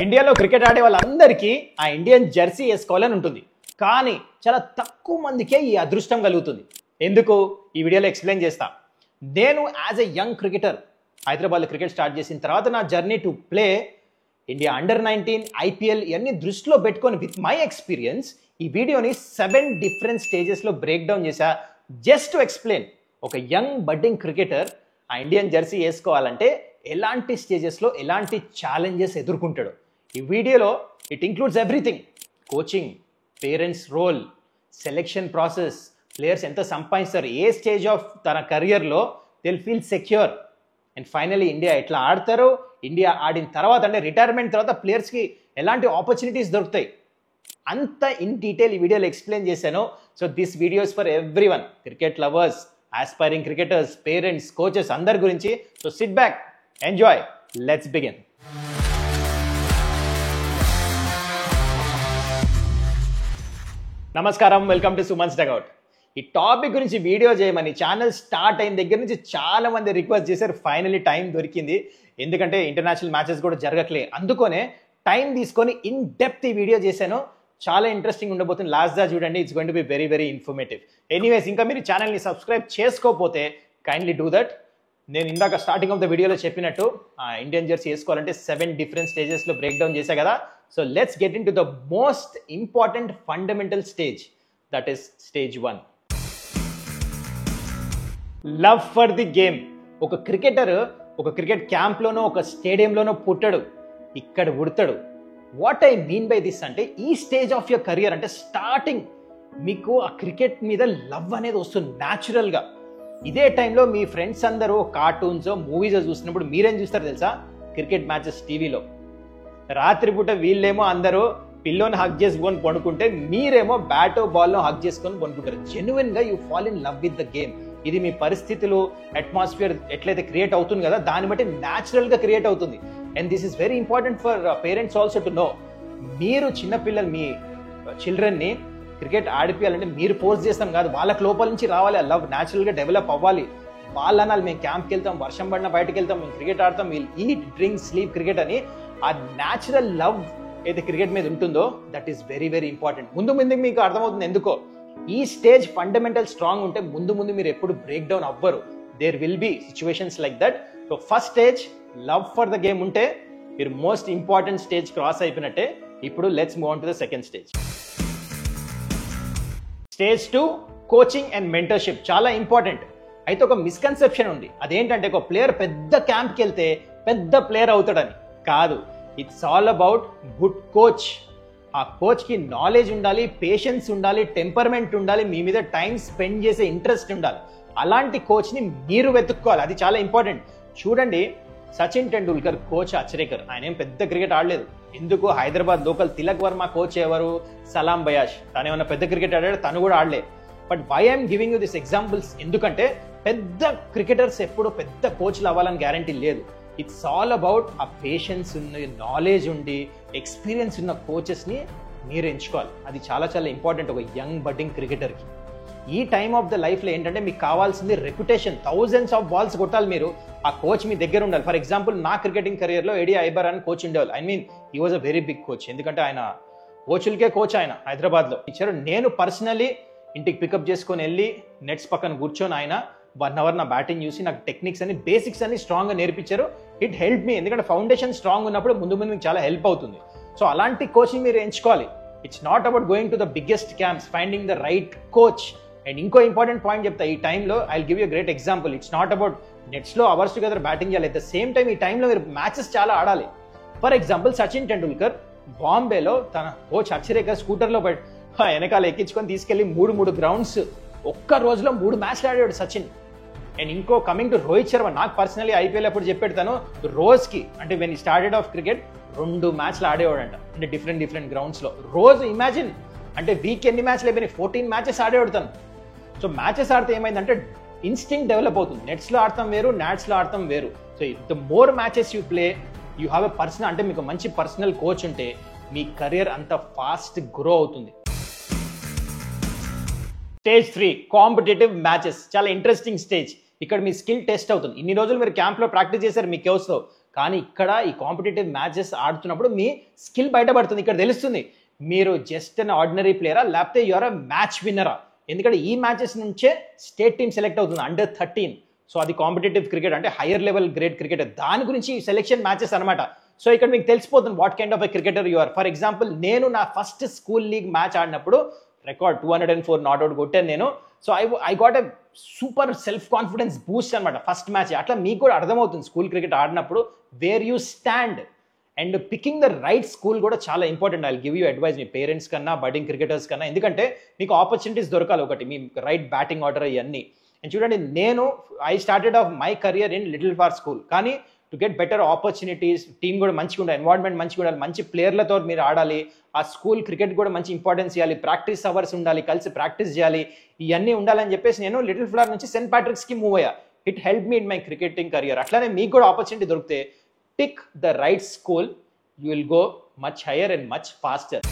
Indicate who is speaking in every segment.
Speaker 1: ఇండియాలో క్రికెట్ ఆడే వాళ్ళందరికీ ఆ ఇండియన్ జెర్సీ వేసుకోవాలని ఉంటుంది. కానీ చాలా తక్కువ మందికే ఈ అదృష్టం కలుగుతుంది. ఎందుకు ఈ వీడియోలో ఎక్స్ప్లెయిన్ చేస్తా. నేను యాజ్ ఎ యంగ్ క్రికెటర్ హైదరాబాద్లో క్రికెట్ స్టార్ట్ చేసిన తర్వాత నా journey to play India under-19 IPL ఇవన్నీ దృష్టిలో పెట్టుకొని విత్ మై ఎక్స్పీరియన్స్ ఈ వీడియోని 7 డిఫరెంట్ స్టేజెస్లో బ్రేక్ డౌన్ చేశా. జస్ట్ టు ఎక్స్ప్లెయిన్ ఒక యంగ్ బడ్డింగ్ క్రికెటర్ ఆ ఇండియన్ జెర్సీ వేసుకోవాలంటే ఎలాంటి స్టేజెస్లో ఎలాంటి ఛాలెంజెస్ ఎదుర్కొంటాడు. ఈ వీడియోలో it includes everything: coaching, parents role, selection process, players ఎంత సంపాదిస్తారు, ఏ స్టేజ్ ఆఫ్ తన కెరియర్లో they feel secure, and finally India ఎట్లా ఆడతారో, ఇండియా ఆడిన తర్వాత అంటే రిటైర్మెంట్ తర్వాత ప్లేయర్స్కి ఎలాంటి ఆపర్చునిటీస్ దొరుకుతాయి, అంత ఇన్ డీటెయిల్ ఈ వీడియోలో ఎక్స్ప్లెయిన్ చేశాను. So this videos for everyone, cricket lovers, aspiring cricketers, parents, coaches అందరి గురించి. So SIT back, enjoy, let's begin. నమస్కారం, వెల్కమ్ టు సుమన్స్ డగౌట్. ఈ టాపిక్ గురించి వీడియో చేయమని ఛానల్ స్టార్ట్ అయిన దగ్గర నుంచి చాలా మంది రిక్వెస్ట్ చేశారు. ఫైనలీ టైం దొరికింది, ఎందుకంటే ఇంటర్నేషనల్ మ్యాచెస్ కూడా జరగట్లే. అందుకనే టైం తీసుకొని ఇన్ డెప్త్ ఈ వీడియో చేశాను. చాలా ఇంట్రెస్టింగ్ ఉండబోతుంది. లాస్ట్ దా చూడండి, it's going to be very very informative. Anyways, ఇంకా మీరు ఛానల్ని సబ్స్క్రైబ్ చేసుకోకపోతే కైండ్లీ డూ దట్. నేను ఇందాక స్టార్టింగ్ ఆఫ్ ద వీడియోలో చెప్పినట్టు ఇండియన్ జెర్సీ వేసుకోవాలంటే 7 డిఫరెంట్ స్టేజెస్లో బ్రేక్ డౌన్ చేశా కదా. So let's get into the most important fundamental stage, that is stage 1. Love for the game. ఒక క్రికెటర్ ఒక క్రికెట్ క్యాంప్లోనో ఒక స్టేడియంలోనో పుట్టడు, ఇక్కడ ఉడతాడు. What I mean by this అంటే, ఈ స్టేజ్ ఆఫ్ యువర్ కెరియర్ అంటే స్టార్టింగ్ మీకు ఆ క్రికెట్ మీద లవ్ అనేది వస్తుంది న్యాచురల్గా. ఇదే టైంలో మీ ఫ్రెండ్స్ అందరూ కార్టూన్స్, మూవీస్ చూస్తున్నప్పుడు మీరేం చూస్తారు తెలుసా? క్రికెట్ మ్యాచెస్ టీవీలో. రాత్రిపూట వీళ్ళేమో అందరూ పిల్లోని హగ్ చేసుకొని పడుకుంటే మీరేమో బ్యాటో బాల్లో హగ్ చేసుకొని పడుకుంటారు. జెన్యున్గా you fall in love with the game. ఇది మీ పరిస్థితులు, అట్మాస్ఫియర్ ఎట్లయితే క్రియేట్ అవుతుంది కదా, దాన్ని బట్టి న్యాచురల్గా క్రియేట్ అవుతుంది. And this is very important for parents also to know. మీరు చిన్నపిల్లలు మీ చిల్డ్రన్ని క్రికెట్ ఆడిపియాలంటే మీరు ఫోర్స్ చేస్తాం కాదు, వాళ్ళకి లోపల నుంచి రావాలి. ఆ లవ్ న్యాచురల్గా డెవలప్ అవ్వాలి. వాళ్ళు అనాలి, మేము క్యాంప్కి వెళ్తాం, వర్షం పడినా బయటకు వెళ్తాం, మేము క్రికెట్ ఆడతాం, we'll eat, drink, sleep cricket అని. ఆ న్యాచురల్ లవ్ అయితే క్రికెట్ మీద ఉంటుందో that is very very important. ముందు మీకు అర్థమవుతుంది ఎందుకో. ఈ స్టేజ్ ఫండమెంటల్ స్ట్రాంగ్ ఉంటే ముందు మీరు ఎప్పుడు బ్రేక్ డౌన్ అవ్వరు. There will be situations like that. So first stage love for the game ఉంటే మీరు మోస్ట్ ఇంపార్టెంట్ స్టేజ్ క్రాస్ అయిపోయినట్టే. ఇప్పుడు let's move on to the second stage. Stage 2, coaching and mentorship. చాలా ఇంపార్టెంట్. అయితే ఒక misconception ఉంది. అదేంటంటే ఒక ప్లేయర్ పెద్ద క్యాంప్కి వెళ్తే పెద్ద ప్లేయర్ అవుతాడని. కాదు, it's all about good coach. ఆ కోచ్కి నాలెడ్జ్ ఉండాలి, పేషెన్స్ ఉండాలి, టెంపర్మెంట్ ఉండాలి, మీ మీద టైం స్పెండ్ చేసే ఇంట్రెస్ట్ ఉండాలి. అలాంటి కోచ్ని మీరు వెతుక్కోవాలి. అది చాలా ఇంపార్టెంట్. చూడండి, సచిన్ టెండూల్కర్ కోచ్ అచ్రేకర్. ఆయన ఏం పెద్ద క్రికెట్ ఆడలేదు. ఎందుకు? హైదరాబాద్ లోకల్ తిలక్ వర్మ కోచ్ ఎవరు? సలాం బయాష్. తను ఏమన్నా పెద్ద క్రికెట్ ఆడాడు? తను కూడా ఆడలే. But why I'm giving you this examples ఎందుకంటే పెద్ద క్రికెటర్స్ ఎప్పుడు పెద్ద కోచ్లు అవ్వాలని గ్యారంటీ లేదు. ఇట్స్ ఆల్ అబౌట్ ఆ పేషెన్స్ ఉన్న, నాలెడ్జ్ ఉండి, ఎక్స్పీరియన్స్ ఉన్న కోచెస్ని మీరు ఎంచుకోవాలి. అది చాలా చాలా ఇంపార్టెంట్ ఒక యంగ్ బడ్డింగ్ క్రికెటర్కి. ఈ టైమ్ ఆఫ్ ద లైఫ్లో ఏంటంటే మీకు కావాల్సింది రెప్యుటేషన్. థౌజండ్స్ ఆఫ్ బాల్స్ కొట్టాలి మీరు. ఆ కోచ్ మీ దగ్గర ఉండాలి. ఫర్ ఎగ్జాంపుల్, నా క్రికెటింగ్ కెరియర్లో ఏడి ఐబర్ అని కోచ్ ఉండేవాళ్ళు. I mean he was a very big coach. ఎందుకంటే ఆయన కోచ్లకే కోచ్. ఆయన హైదరాబాద్లో ఇచ్చారు. నేను పర్సనలీ ఇంటికి పికప్ చేసుకొని వెళ్ళి నెట్స్ పక్కన కూర్చొని ఆయన 1 అవర్ నా బ్యాటింగ్ చూసి నాకు టెక్నిక్స్ అని, బేసిక్స్ అని స్ట్రాంగ్గా నేర్పించారు. ఇట్ హెల్ప్ మీ. ఎందుకంటే ఫౌండేషన్ స్ట్రాంగ్ ఉన్నప్పుడు ముందు మీకు చాలా హెల్ప్ అవుతుంది. సో అలాంటి కోచింగ్ మీరు ఎంచుకోవాలి. It's not about going to the biggest camps, finding the right coach. And ఇంకో ఇంపార్టెంట్ పాయింట్ చెప్తా. ఈ టైంలో I will give you great example. It's not about నెట్స్లో అవర్స్ టుగెదర్ బ్యాటింగ్ చేయాలి. అట్ ద సేమ్ టైం ఈ టైంలో మీరు matches చాలా ఆడాలి. ఫర్ ఎగ్జాంపుల్, సచిన్ టెండూల్కర్ బాంబేలో తన కోచ్ అచ్రేకర్ స్కూటర్లో వెనకాల ఎక్కించుకొని తీసుకెళ్లి 3 గ్రౌండ్స్ ఒక్క రోజులో 3 మ్యాచ్లు ఆడాడు సచిన్. అండ్ ఇంకో కమింగ్ టు రోహిత్ శర్మ, నాకు పర్సనలీ ఐపీఎల్ అప్పుడు చెప్పాడు, తను రోజుకి అంటే వెన్ ఈ స్టార్టెడ్ ఆఫ్ క్రికెట్ 2 మ్యాచ్లు ఆడేవాడంట. అంటే డిఫరెంట్ గ్రౌండ్స్లో రోజు. ఇమాజిన్, అంటే వీక్ ఎన్ని మ్యాచ్లు అయిపోయినాయి? 14 మ్యాచెస్ ఆడేవాడు తను. సో మ్యాచెస్ ఆడితే ఏమైందంటే ఇన్స్టింక్ట్ డెవలప్ అవుతుంది. నెట్స్లో ఆడతాం వేరు, నాట్స్లో ఆడతాం వేరు. So the more matches you play, you have a personal, అంటే మీకు మంచి పర్సనల్ కోచ్ ఉంటే మీ కెరియర్ అంత ఫాస్ట్ గ్రో అవుతుంది. Stage 3, competitive matches. చాలా ఇంట్రెస్టింగ్ స్టేజ్. ఇక్కడ మీ స్కిల్ టెస్ట్ అవుతుంది. ఇన్ని రోజులు మీరు క్యాంప్లో ప్రాక్టీస్ చేశారు, మీకు వస్తావు. కానీ ఇక్కడ ఈ కాంపిటేటివ్ మ్యాచెస్ ఆడుతున్నప్పుడు మీ స్కిల్ బయటపడుతుంది. ఇక్కడ తెలుస్తుంది మీరు జస్ట్ అన్ ఆర్డినరీ ప్లేయరా లేకపోతే యూఆర్ అ మ్యాచ్ విన్నరా. ఎందుకంటే ఈ మ్యాచెస్ నుంచే స్టేట్ టీమ్ సెలెక్ట్ అవుతుంది అండర్ 13. సో అది కాంపిటేటివ్ క్రికెట్ అంటే హైయర్ లెవెల్ గ్రేడ్ క్రికెట్. దాని గురించి సెలెక్షన్ మ్యాచెస్ అనమాట. సో ఇక్కడ మీకు తెలిసిపోతుంది what kind of a cricketer you are. For example నేను నా ఫస్ట్ స్కూల్ లీగ్ మ్యాచ్ ఆడినప్పుడు రికార్డ్ 204 నాట్అవుట్ కొట్టాను నేను. So I got a super self confidence boost అనమాట ఫస్ట్ మ్యాచ్. అట్లా మీకు కూడా అర్థమవుతుంది స్కూల్ క్రికెట్ ఆడినప్పుడు where you stand. And picking the right school కూడా చాలా important. I give you advice మీ పేరెంట్స్ కన్నా బడ్డింగ్ క్రికెటర్స్ కన్నా. ఎందుకంటే మీకు ఆపర్చునిటీస్ దొరకాలి ఒకటి, మీ రైట్ బ్యాటింగ్ ఆర్డర్ ఇవన్నీ. అండ్ చూడండి I started off my career in little far school. కానీ to get better opportunities, team కూడా మంచిగా ఉండాలి, ఎన్వైరన్మెంట్ మంచిగా ఉండాలి, మంచి ప్లేయర్లతో మీరు ఆడాలి, ఆ స్కూల్ క్రికెట్ కూడా మంచి ఇంపార్టెన్స్ ఇవ్వాలి, ప్రాక్టీస్ అవర్స్ ఉండాలి, కలిసి ప్రాక్టీస్ చేయాలి, ఇవన్నీ ఉండాలని చెప్పేసి నేను లిటిల్ ఫ్లవర్ నుంచి సెయింట్ ప్యాట్రిక్స్కి మూవ్ అయ్యా. It help me in my cricketing career. అట్లానే మీకు కూడా ఆపర్చునిటీ దొరికితే pick the right school, you will go much higher and much faster.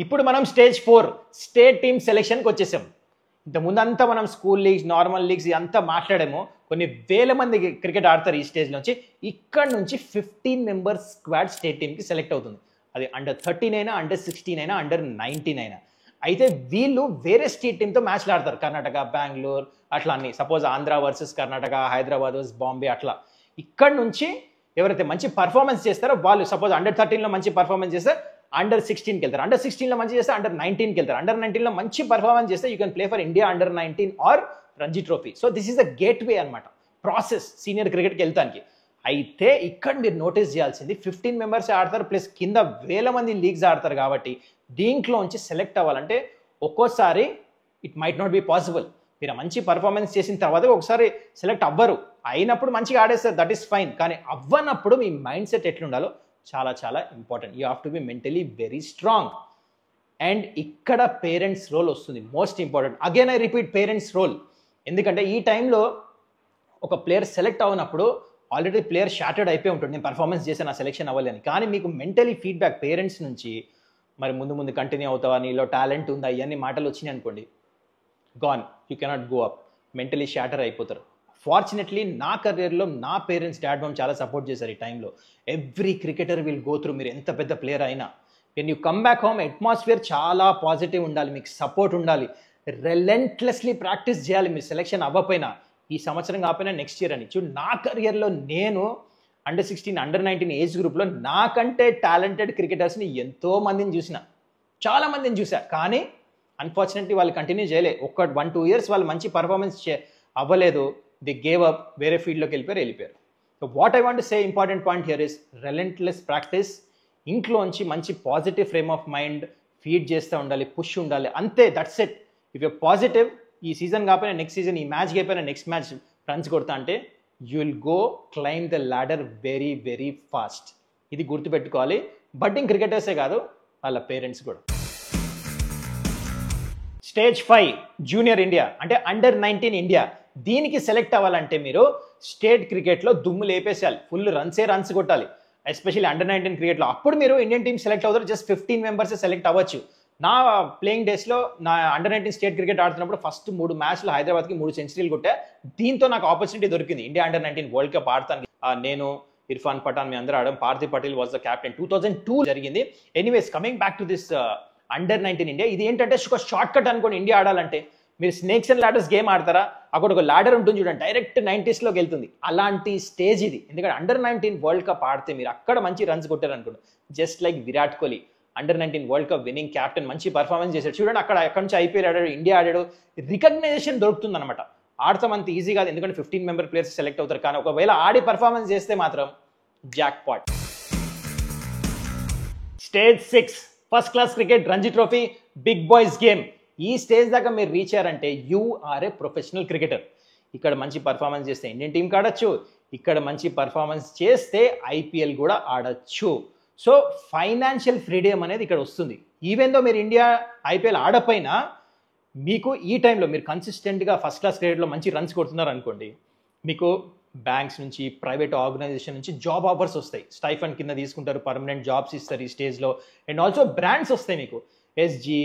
Speaker 1: ఇప్పుడు మనం స్టేజ్ 4 స్టేట్ టీమ్ సెలెక్షన్కి వచ్చేసాం. ఇంతకుముందంతా మనం స్కూల్ లీగ్స్, నార్మల్ లీగ్స్ అంతా మాట్లాడాము. కొన్ని వేల మంది క్రికెట్ ఆడతారు ఈ స్టేజ్ నుంచి. ఇక్కడ నుంచి 15 మెంబర్స్ స్క్వాడ్ స్టేట్ టీమ్కి సెలెక్ట్ అవుతుంది. అది అండర్ 13 అయినా, అండర్ 16 అయినా, అండర్ 19 అయినా. అయితే వీళ్ళు వేరే స్టేట్ టీమ్తో మ్యాచ్లు ఆడతారు. కర్ణాటక, బెంగళూరు అట్లా అన్ని. Suppose Andhra versus Karnataka, Hyderabad versus Bombay అట్లా. ఇక్కడ నుంచి ఎవరైతే మంచి పర్ఫార్మెన్స్ చేస్తారో వాళ్ళు, సపోజ్ అండర్ 13లో మంచి పర్ఫార్మెన్స్ చేస్తే అండర్ 16కి వెళ్తారు, అండర్ 16లో మంచి చేస్తే అండర్ 19కి వెళ్తారు, అండర్ 19లో మంచి పర్ఫార్మెన్స్ చేస్తే you can play for India under 19 or Ranji trophy. So this is the gateway అనమాట ప్రాసెస్ సీనియర్ క్రికెట్కి వెళ్తానికి. అయితే ఇక్కడ మీరు నోటీస్ చేయాల్సింది 15 మెంబర్స్ ఆడతారు, ప్లస్ కింద వేల మంది లీగ్స్ ఆడతారు. కాబట్టి దీంట్లోంచి సెలెక్ట్ అవ్వాలంటే ఒక్కోసారి it might not be possible. మీరు మంచి పర్ఫార్మెన్స్ చేసిన తర్వాత ఒకసారి సెలెక్ట్ అవ్వరు, అయినప్పుడు మంచిగా ఆడేస్తారు, దట్ ఈస్ ఫైన్. కానీ అవ్వనప్పుడు మీ మైండ్ సెట్ ఎట్లుండాలో చాలా చాలా important. You have to be mentally very strong. And ఇక్కడ పేరెంట్స్ రోల్ వస్తుంది, most important. Again I repeat parents role. ఎందుకంటే ఈ టైంలో ఒక ప్లేయర్ సెలెక్ట్ అవునప్పుడు ఆల్రెడీ ప్లేయర్ షాటర్డ్ అయిపోయి ఉంటుంది, నేను పర్ఫార్మెన్స్ చేసి నా సెలెక్షన్ అవ్వలేని. కానీ మీకు మెంటలీ ఫీడ్బ్యాక్ పేరెంట్స్ నుంచి మరి ముందు కంటిన్యూ అవుతావా, నీలో టాలెంట్ ఉందా, ఇవన్నీ మాటలు వచ్చినాయి అనుకోండి, gone, you cannot go up, mentally shatter అయిపోతారు. ఫార్చునేట్లీ నా కెరియర్లో నా పేరెంట్స్, డాడ్ మామ్ చాలా సపోర్ట్ చేశారు ఈ టైంలో. Every cricketer will go through, మీరు ఎంత పెద్ద ప్లేయర్ అయినా. When you come back home atmosphere చాలా పాజిటివ్ ఉండాలి, మీకు సపోర్ట్ ఉండాలి, రిలెంట్లెస్లీ ప్రాక్టీస్ చేయాలి. మీరు సెలెక్షన్ అవ్వకపోయినా, ఈ సంవత్సరం కాకపోయినా నెక్స్ట్ ఇయర్ అని. చూడు నా కెరియర్లో నేను అండర్ 16, అండర్ 19 ఏజ్ గ్రూప్లో నాకంటే టాలెంటెడ్ క్రికెటర్స్ని ఎంతో మందిని చూసిన, చాలా మందిని చూసా. కానీ అన్ఫార్చునేట్లీ వాళ్ళు కంటిన్యూ చేయలే. 1-2 ఇయర్స్ వాళ్ళు మంచి పర్ఫార్మెన్స్ అవ్వలేదు, ది గేవ్ అప్, వేరే ఫీల్డ్లోకి వెళ్ళిపోయారు. So what I want to say, important point here is relentless practice. ఇంట్లోంచి మంచి positive frame of mind feed చేస్తూ ఉండాలి, పుష్ ఉండాలి, అంతే, that's it. If you positive, ఈ సీజన్ కాకపోయినా నెక్స్ట్ సీజన్, ఈ మ్యాచ్ అయిపోయినా నెక్స్ట్ మ్యాచ్ రన్స్ కొడతా అంటే you will go claim the ladder very very fast. ఇది గుర్తుపెట్టుకోవాలి. బడ్డింగ్ క్రికెటర్సే కాదు, వాళ్ళ పేరెంట్స్ కూడా. స్టేజ్ 5 జూనియర్ ఇండియా అంటే అండర్ 19 ఇండియా. దీనికి సెలెక్ట్ అవ్వాలంటే మీరు స్టేట్ క్రికెట్లో దుమ్ము లేపేసేయాలి, ఫుల్ రన్స్ కొట్టాలి, ఎస్పెషల్లీ అండర్ 19 క్రికెట్లో. అప్పుడు మీరు ఇండియన్ టీమ్ సెలెక్ట్ అవుతారు. జస్ట్ 15 మెంబర్స్ సెలెక్ట్ అవ్వచ్చు. నా ప్లేయింగ్ డేస్లో నా అండర్ 19 స్టేట్ క్రికెట్ ఆడుతున్నప్పుడు ఫస్ట్ 3 మ్యాచ్లు హైదరాబాద్కి 3 సెంచరీలు కొట్టా. దీంతో నాకు ఆపర్చునిటీ దొరికింది ఇండియా అండర్ 19 వరల్డ్ కప్ ఆడతాను. నేను, ఇర్ఫాన్ పఠాన్, మీ అందరూ ఆడడం, Parthiv Patel was the captain. 2002 జరిగింది. Anyways, coming back to this under 19 India. ఇది ఏంటంటే ఒక షార్ట్ కట్ అనుకోండి. ఇండియా ఆడాలంటే మీరు స్నేక్స్ అండ్ లాడర్స్ గేమ్ ఆడతారా, అక్కడ ఒక లాడర్ ఉంటుంది చూడండి, డైరెక్ట్ 90sలోకి వెళ్తుంది. అలాంటి స్టేజ్ ఇది. ఎందుకంటే అండర్ 19 వరల్డ్ కప్ ఆడితే మీరు అక్కడ మంచి రన్స్ కొట్టారు అనుకోండి, just like Virat Kohli under 19 world cup winnowing captain, మంచి పర్ఫార్మెన్స్ చేశాడు చూడండి. అక్కడ నుంచి ఐపీఎల్ ఆడాడు, ఇండియా ఆడాడు, రికగ్నైజేషన్ దొరుకుతుంది అనమాట. ఆడతాం అంత ఈజీ కాదు, ఎందుకంటే 15 మెంబర్ ప్లేయర్స్ సెలెక్ట్ అవుతారు. కానీ ఒకవేళ ఆడి పర్ఫార్మెన్స్ చేస్తే మాత్రం jackpot. Stage 6 first class cricket, Ranji trophy, big boys game. ఈ స్టేజ్ దాకా మీరు రీచ్ అయ్యారంటే you are a professional cricketer. ఇక్కడ మంచి పర్ఫార్మెన్స్ చేస్తే ఇండియన్ టీంకి ఆడచ్చు, ఇక్కడ మంచి పర్ఫార్మెన్స్ చేస్తే ఐపీఎల్ కూడా ఆడచ్చు. సో ఫైనాన్షియల్ ఫ్రీడమ్ అనేది ఇక్కడ వస్తుంది. ఈవెన్ దో మీరు ఇండియా ఐపీఎల్ ఆడపోయినా మీకు ఈ టైంలో మీరు కన్సిస్టెంట్గా ఫస్ట్ క్లాస్ క్రికెట్లో మంచి రన్స్ కొడుతున్నారు అనుకోండి, మీకు బ్యాంక్స్ నుంచి, ప్రైవేట్ ఆర్గనైజేషన్ నుంచి జాబ్ ఆఫర్స్ వస్తాయి. స్టైఫండ్ కింద తీసుకుంటారు, పర్మనెంట్ జాబ్స్ ఇస్తారు ఈ స్టేజ్లో. అండ్ ఆల్సో బ్రాండ్స్ వస్తాయి మీకు, ఎస్జీ,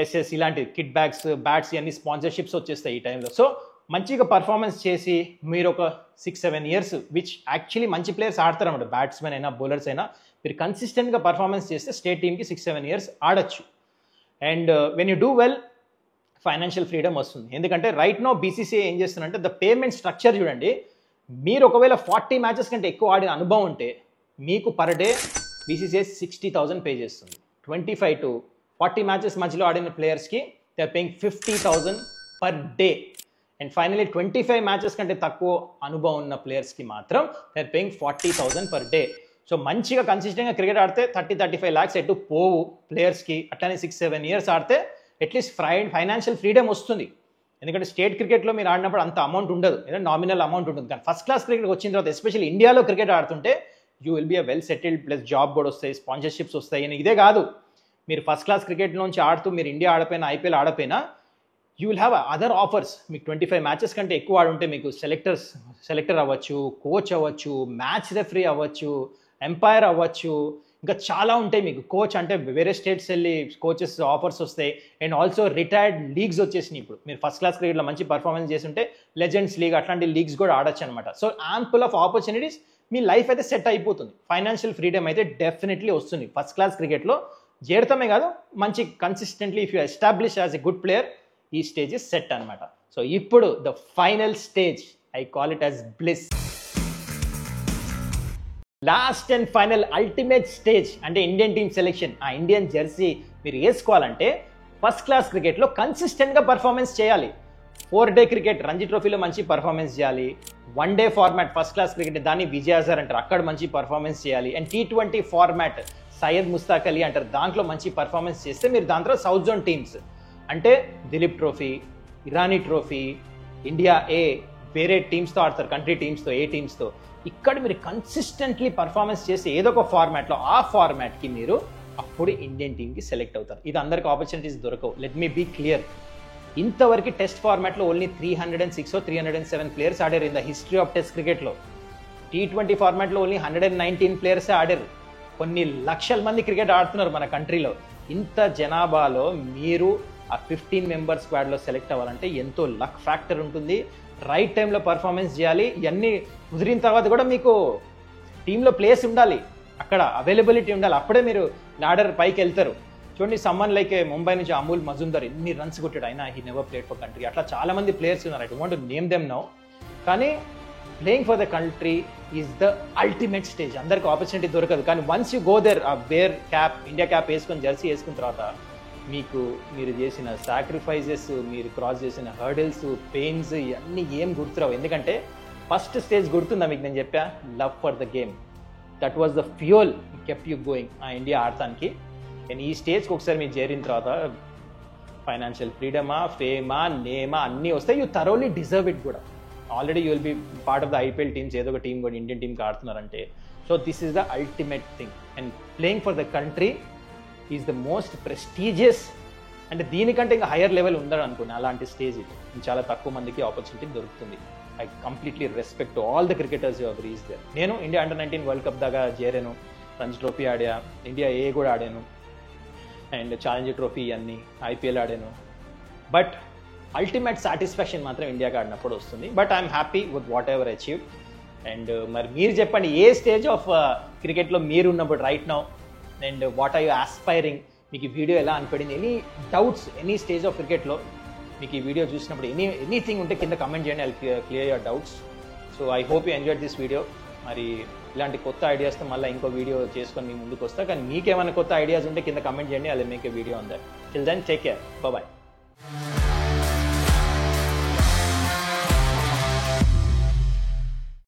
Speaker 1: ఎస్ఎస్ ఇలాంటి కిట్ బ్యాగ్స్, బ్యాట్స్, ఇవన్నీ స్పాన్సర్షిప్స్ వచ్చేస్తాయి ఈ టైంలో. సో మంచిగా పర్ఫార్మెన్స్ చేసి మీరు ఒక 6-7 ఇయర్స్ విచ్ యాక్చువల్లీ మంచి ప్లేయర్స్ ఆడతారు అన్నమాట, బ్యాట్స్మెన్ అయినా బౌలర్స్ అయినా, మీరు కన్సిస్టెంట్గా పర్ఫార్మెన్స్ చేస్తే స్టేట్ టీమ్కి 6-7 ఇయర్స్ ఆడొచ్చు. And when you do well financial freedom వస్తుంది. ఎందుకంటే రైట్ నో బీసీసీఐ ఏం చేస్తుందంటే ద పేమెంట్ స్ట్రక్చర్ చూడండి, మీరు ఒకవేళ 40 మ్యాచెస్ కంటే ఎక్కువ ఆడిన అనుభవం ఉంటే మీకు పర్ డే బీసీసీఐ 60,000 పే చేస్తుంది. 25 to 40 మ్యాచెస్ మధ్యలో ఆడిన ప్లేయర్స్కి they are paying 50,000 per day. And finally 25 matches కంటే తక్కువ అనుభవం ఉన్న ప్లేయర్స్కి మాత్రం they are paying 40,000 per day. So మంచిగా కన్సిస్టెంట్గా క్రికెట్ ఆడితే 30-35 lakhs ఎటు పోవు ప్లేయర్స్కి. అట్లానే 6-7 ఇయర్స్ ఆడితే అట్లీస్ట్ ఫైనాన్షియల్ ఫ్రీడమ్ వస్తుంది. ఎందుకంటే స్టేట్ క్రికెట్లో మీరు ఆడినప్పుడు అంత అమౌంట్ ఉండదు, ఏదైనా నామినల్ అమౌంట్ ఉంటుంది. కానీ ఫస్ట్ క్లాస్ క్రికెట్ వచ్చిన తర్వాత ఎస్పెషల్లీ ఇండియాలో క్రికెట్ ఆడుతుంటే you will be a well settled, plus job కూడా వస్తాయి, స్పాన్సర్షిప్స్ వస్తాయి. అని ఇదే కాదు, మీరు ఫస్ట్ క్లాస్ క్రికెట్ నుంచి ఆడుతూ మీరు ఇండియా ఆడపోయినా ఐపీఎల్ ఆడపోయినా you will have other offers. మీకు 25 మ్యాచెస్ కంటే ఎక్కువ ఆడుంటే మీకు సెలెక్టర్ అవ్వచ్చు, కోచ్ అవ్వచ్చు, మ్యాచ్ రెఫరీ అవ్వచ్చు, ఎంపైర్ అవ్వచ్చు, ఇంకా చాలా ఉంటాయి. మీకు కోచ్ అంటే వేరే స్టేట్స్ వెళ్ళి కోచెస్ ఆఫర్స్ వస్తాయి. అండ్ ఆల్సో రిటైర్డ్ లీగ్స్ వచ్చేసినాయి. ఇప్పుడు మీరు ఫస్ట్ క్లాస్ క్రికెట్లో మంచి పర్ఫార్మెన్స్ చేస్తుంటే లెజెండ్స్ లీగ్ అట్లాంటి లీగ్స్ కూడా ఆడొచ్చు అనమాట. So ample of opportunities, me life అయితే సెట్ అయిపోతుంది. ఫైనాన్షియల్ ఫ్రీడమ్ అయితే డెఫినెట్లీ వస్తుంది ఫస్ట్ క్లాస్ క్రికెట్లో. చేరటమే కాదు, మంచి consistently if you establish as a good player ఈ స్టేజ్ ఇస్ సెట్ అనమాట. సో ఇప్పుడు the final stage, I call it as bliss. Last and final ultimate stage అంటే ఇండియన్ టీమ్ సెలెక్షన్. ఆ Indian Jersey మీరు వేసుకోవాలంటే ఫస్ట్ క్లాస్ క్రికెట్లో కన్సిస్టెంట్గా performance చేయాలి. 4-day క్రికెట్ రంజీ ట్రోఫీలో మంచి పర్ఫార్మెన్స్ చేయాలి. 1-day format first class cricket దాన్ని విజయ్ హజార్ అంటారు, అక్కడ మంచి పర్ఫార్మెన్స్ చేయాలి. And T20 format Syed Mushtaq Ali అంటారు, దాంట్లో మంచి పర్ఫార్మెన్స్ చేస్తే మీరు దాంట్లో సౌత్ జోన్ టీమ్స్ అంటే Dilip trophy, Irani trophy, India A వేరే టీమ్స్తో ఆడతారు, కంట్రీ టీమ్స్తో, ఏ టీమ్స్తో. ఇక్కడ మీరు కన్సిస్టెంట్లీ పర్ఫార్మెన్స్ చేసి ఏదో ఒక ఫార్మాట్లో ఆ ఫార్మాట్కి మీరు అప్పుడు ఇండియన్ టీమ్కి సెలెక్ట్ అవుతారు. ఇది అందరికి ఆపర్చునిటీస్ దొరకవు. లెట్ మీ బీ క్లియర్, ఇంతవరకు టెస్ట్ ఫార్మాట్లో ఓన్లీ 306 or 307 ప్లేయర్స్ ఆడారు in the history of test క్రికెట్లో. T20 ఫార్మాట్లో ఓన్లీ 119 ప్లేయర్సే ఆడారు. కొన్ని లక్షల మంది క్రికెట్ ఆడుతున్నారు మన కంట్రీలో. ఇంత జనాభాలో మీరు ఆ 15 మెంబర్ స్క్వాడ్లో సెలెక్ట్ అవ్వాలంటే ఎంతో లక్ ఫ్యాక్టర్ ఉంటుంది. రైట్ టైంలో పర్ఫార్మెన్స్ చేయాలి. ఇవన్నీ కుదిరిన తర్వాత కూడా మీకు టీంలో ప్లేస్ ఉండాలి, అక్కడ అవైలబిలిటీ ఉండాలి, అప్పుడే మీరు లాడర్ పైకి వెళ్తారు. చూడండి, సమ్మన్ లైక్ ముంబై నుంచి అమూల్ మజుందర్ ఎన్ని రన్స్ కొట్టాడు, అయినా he never played for country. అట్లా చాలా మంది ప్లేయర్స్ ఉన్నారు, I don't want to name them now. కానీ playing for the country is the ultimate stage. అందరికి ఆపర్చునిటీ దొరకదు. కానీ వన్స్ యూ గో దేర్, ఆ వేర్ క్యాప్, ఇండియా క్యాప్ వేసుకొని జెర్సీ వేసుకున్న తర్వాత మీరు చేసిన సాక్రిఫైజెస్, మీరు క్రాస్ చేసిన హర్డిల్స్, పెయిన్స్ ఇవన్నీ ఏం గుర్తురావు. ఎందుకంటే ఫస్ట్ స్టేజ్ గుర్తుందా మీకు? నేను చెప్పా, love for the game. That was the fuel kept you going ఆ ఇండియా ఆడటానికి. అండ్ ఈ స్టేజ్కి ఒకసారి మీరు చేరిన తర్వాత ఫైనాన్షియల్ ఫ్రీడమా, ఫేమా, నేమా అన్నీ వస్తాయి. యూ థరోలీ డిజర్వ్ ఇట్ కూడా. Already you will be part of the IPL teams, ఏదో ఒక టీం కూడా ఇండియన్ టీమ్కి ఆడుతున్నారంటే. So this is the ultimate thing. And playing for the country is the most prestigious. అంటే దీనికంటే ఇంకా హయ్యర్ లెవెల్ ఉందని అనుకున్నాను. అలాంటి స్టేజ్ ఇది చాలా తక్కువ మందికి ఆపర్చునిటీ దొరుకుతుంది. I completely respect all the cricketers you have reached there. నేను ఇండియా అండర్-19 వరల్డ్ కప్ దాకా చేరాను, రంజీ ట్రోఫీ ఆడా, ఇండియా ఏ కూడా ఆడాను, అండ్ ఛాలెంజర్ ట్రోఫీ అన్నీ, ఐపీఎల్ ఆడాను. బట్ అల్టిమేట్ సాటిస్ఫాక్షన్ మాత్రం ఇండియాకి ఆడినప్పుడు వస్తుంది. But I'm happy with whatever achieve. And మరి మీరు చెప్పండి, ఏ స్టేజ్ ఆఫ్ క్రికెట్లో మీరు ఉన్నప్పుడు right now, and what are you aspiring? మీకు ఈ వీడియో ఎలా అనిపడింది? Any doubts, any stage of క్రికెట్లో మీకు ఈ వీడియో చూసినప్పుడు ఎనీథింగ్ ఉంటే కింద కమెంట్ చేయండి, I clear your doubts. So I hope you enjoyed this video. మరి ఇలాంటి కొత్త ఐడియాస్తో మళ్ళీ ఇంకో వీడియో చేసుకొని మీ ముందుకు వస్తా. కానీ మీకేమైనా కొత్త ఐడియాస్ ఉంటే కింద కమెంట్ చేయండి, I will make a video on that. Till then take care, bye.